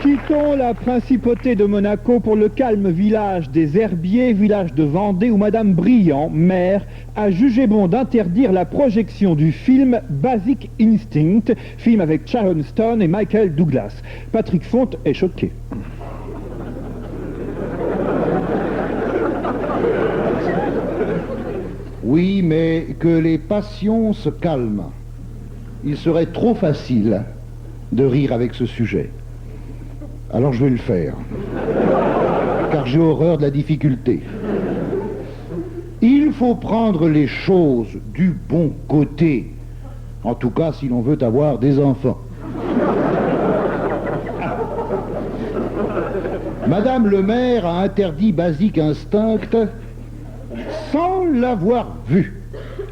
Quittons la principauté de Monaco pour le calme village des Herbiers, village de Vendée, où Madame Briand, maire, a jugé bon d'interdire la projection du film Basic Instinct, film avec Sharon Stone et Michael Douglas. Patrick Font est choqué. Oui, mais que les passions se calment. Il serait trop facile de rire avec ce sujet. Alors je vais le faire, car j'ai horreur de la difficulté. Il faut prendre les choses du bon côté, en tout cas si l'on veut avoir des enfants. Madame le maire a interdit Basic Instinct sans l'avoir vu.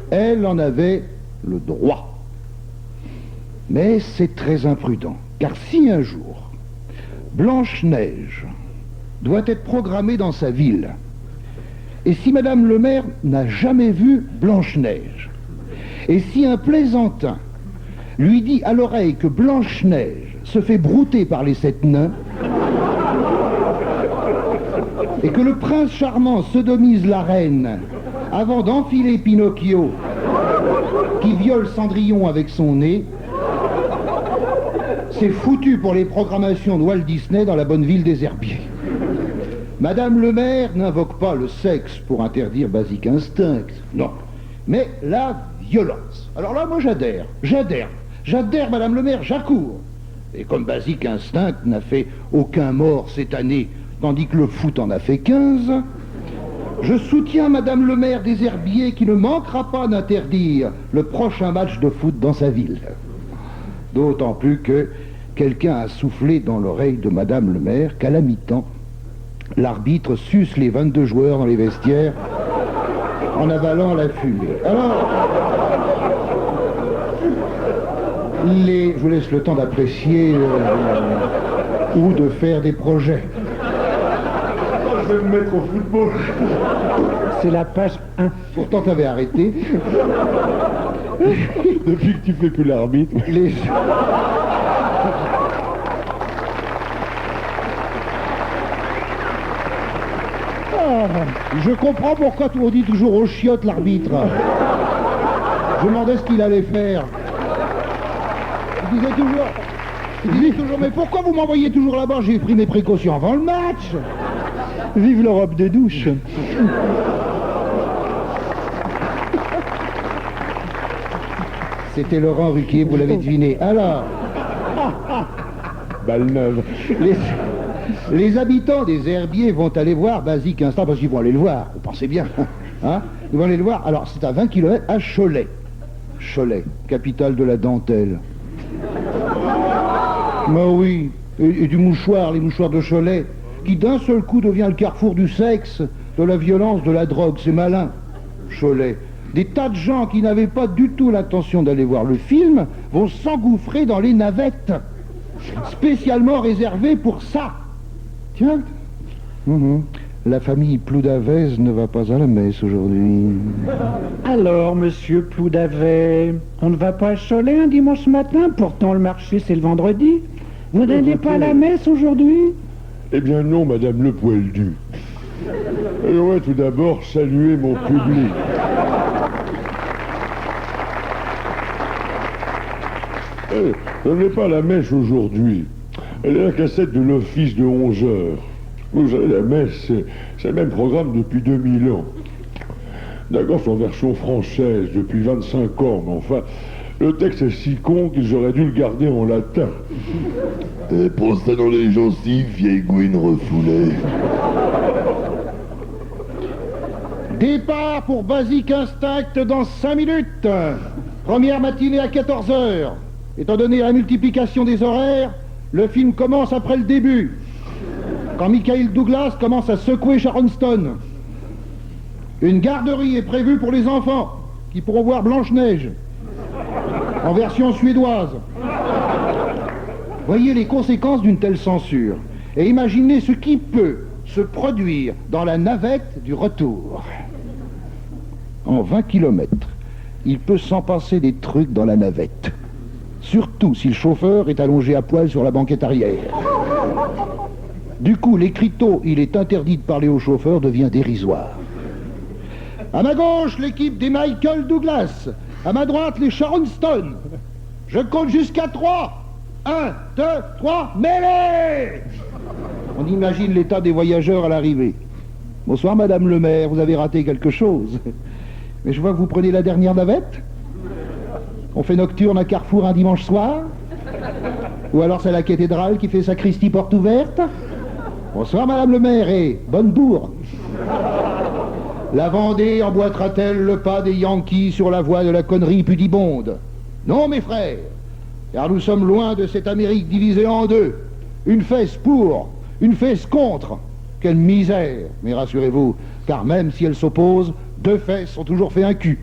Elle en avait le droit. Mais c'est très imprudent, car si un jour Blanche-Neige doit être programmée dans sa ville, et si Madame le maire n'a jamais vu Blanche-Neige, et si un plaisantin lui dit à l'oreille que Blanche-Neige se fait brouter par les 7 nains, et que le prince charmant sodomise la reine avant d'enfiler Pinocchio qui viole Cendrillon avec son nez, c'est foutu pour les programmations de Walt Disney dans la bonne ville des Herbiers. Madame le maire n'invoque pas le sexe pour interdire Basic Instinct, non, mais la violence. Alors là, moi j'adhère, Madame le maire, j'accours. Et comme Basic Instinct n'a fait aucun mort cette année, tandis que le foot en a fait 15, je soutiens Madame le maire des Herbiers qui ne manquera pas d'interdire le prochain match de foot dans sa ville. D'autant plus que quelqu'un a soufflé dans l'oreille de Madame le maire qu'à la mi-temps, l'arbitre suce les 22 joueurs dans les vestiaires en avalant la fumée. Alors, je vous laisse le temps d'apprécier ou de faire des projets. Je vais me mettre au football. C'est la page 1. Pourtant, t'avais arrêté. Depuis que tu fais plus l'arbitre. Je comprends pourquoi on dit toujours au chiotte l'arbitre. Je me demandais ce qu'il allait faire. Il disait toujours, mais pourquoi vous m'envoyez toujours là-bas? J'ai pris mes précautions avant le match. Vive l'Europe des douches. C'était Laurent Ruquier, vous l'avez deviné. Alors, balle neuve. Les habitants des Herbiers vont aller voir Basic Instinct, parce qu'ils vont aller le voir, vous pensez bien. Hein? Ils vont aller le voir. Alors, c'est à 20 km à Cholet. Cholet, capitale de la dentelle. Mais oui, et du mouchoir, les mouchoirs de Cholet, qui d'un seul coup devient le carrefour du sexe, de la violence, de la drogue. C'est malin, Cholet. Des tas de gens qui n'avaient pas du tout l'intention d'aller voir le film vont s'engouffrer dans les navettes, spécialement réservées pour ça. Tiens, la famille Ploudavez ne va pas à la messe aujourd'hui. Alors, monsieur Ploudavet, on ne va pas à Cholet un dimanche matin? Pourtant, le marché, c'est le vendredi. Vous n'allez pas à la messe aujourd'hui? Eh bien non, Madame Le Poildu. J'aimerais tout d'abord saluer mon public. Je ne vais pas à la messe aujourd'hui. Elle est la cassette de l'office de 11 heures. Vous savez, la messe, c'est le même programme depuis 2000 ans. D'accord, c'est en version française depuis 25 ans, mais enfin, le texte est si con qu'ils auraient dû le garder en latin. Et pour ça dans les gencives, vieille gouine refoulée. Départ pour Basic Instinct dans 5 minutes. Première matinée à 14 heures. Étant donné la multiplication des horaires, le film commence après le début, quand Michael Douglas commence à secouer Sharon Stone. Une garderie est prévue pour les enfants, qui pourront voir Blanche-Neige, en version suédoise. Voyez les conséquences d'une telle censure, et imaginez ce qui peut se produire dans la navette du retour. En 20 kilomètres, il peut s'en passer des trucs dans la navette. Surtout si le chauffeur est allongé à poil sur la banquette arrière. Du coup, l'écriteau, il est interdit de parler au chauffeur, devient dérisoire. À ma gauche, l'équipe des Michael Douglas. À ma droite, les Sharon Stone. Je compte jusqu'à 3. 1, 2, 3, mêlée! On imagine l'état des voyageurs à l'arrivée. Bonsoir, Madame le maire, vous avez raté quelque chose. Mais je vois que vous prenez la dernière navette. On fait nocturne à Carrefour un dimanche soir. Ou alors c'est la cathédrale qui fait sacristie porte ouverte. Bonsoir, Madame le maire, et bonne bourre. La Vendée emboîtera-t-elle le pas des Yankees sur la voie de la connerie pudibonde? Non, mes frères, car nous sommes loin de cette Amérique divisée en deux. Une fesse pour, une fesse contre. Quelle misère! Mais rassurez-vous, car même si elles s'opposent, deux fesses ont toujours fait un cul.